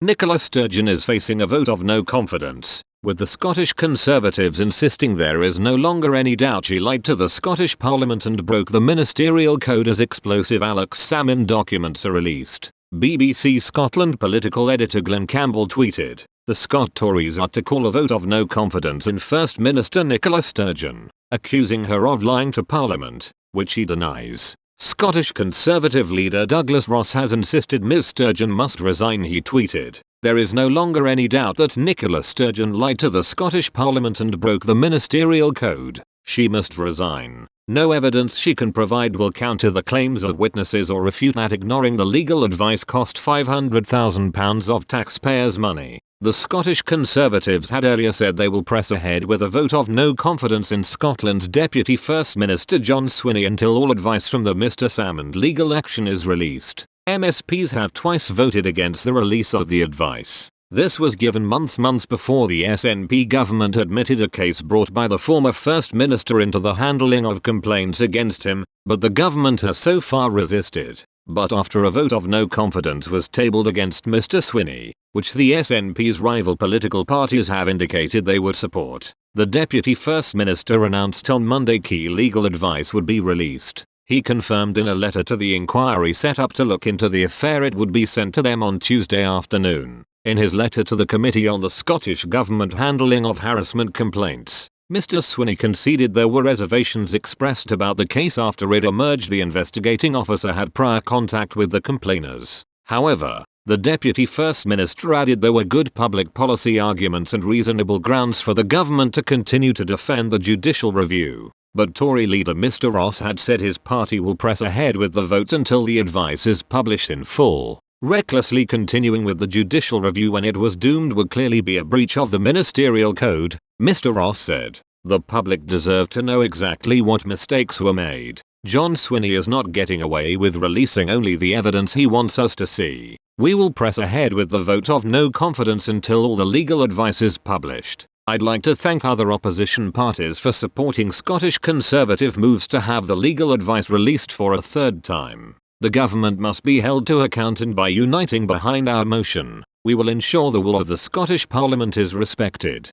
Nicola Sturgeon is facing a vote of no confidence, with the Scottish Conservatives insisting there is no longer any doubt she lied to the Scottish Parliament and broke the ministerial code as explosive Alex Salmond documents are released. BBC Scotland political editor Glenn Campbell tweeted, "The Scot Tories are to call a vote of no confidence in First Minister Nicola Sturgeon, accusing her of lying to Parliament, which she denies. Scottish Conservative leader Douglas Ross has insisted Ms Sturgeon must resign." He tweeted, "There is no longer any doubt that Nicola Sturgeon lied to the Scottish Parliament and broke the ministerial code. She must resign. No evidence she can provide will counter the claims of witnesses or refute that ignoring the legal advice cost £500,000 of taxpayers' money." The Scottish Conservatives had earlier said they will press ahead with a vote of no confidence in Scotland's Deputy First Minister John Swinney until all advice from the Mr Salmond legal action is released. MSPs have twice voted against the release of the advice. This was given months before the SNP government admitted a case brought by the former First Minister into the handling of complaints against him, but the government has so far resisted. But after a vote of no confidence was tabled against Mr Swinney, which the SNP's rival political parties have indicated they would support, the Deputy First Minister announced on Monday key legal advice would be released. He confirmed in a letter to the inquiry set up to look into the affair it would be sent to them on Tuesday afternoon. In his letter to the Committee on the Scottish Government handling of harassment complaints, Mr Swinney conceded there were reservations expressed about the case after it emerged the investigating officer had prior contact with the complainers. However, the Deputy First Minister added there were good public policy arguments and reasonable grounds for the government to continue to defend the judicial review. But Tory leader Mr Ross had said his party will press ahead with the vote until the advice is published in full. Recklessly continuing with the judicial review when it was doomed would clearly be a breach of the ministerial code, Mr Ross said. The public deserve to know exactly what mistakes were made. John Swinney is not getting away with releasing only the evidence he wants us to see. We will press ahead with the vote of no confidence until all the legal advice is published. I'd like to thank other opposition parties for supporting Scottish Conservative moves to have the legal advice released for a third time. The government must be held to account, and by uniting behind our motion, we will ensure the will of the Scottish Parliament is respected."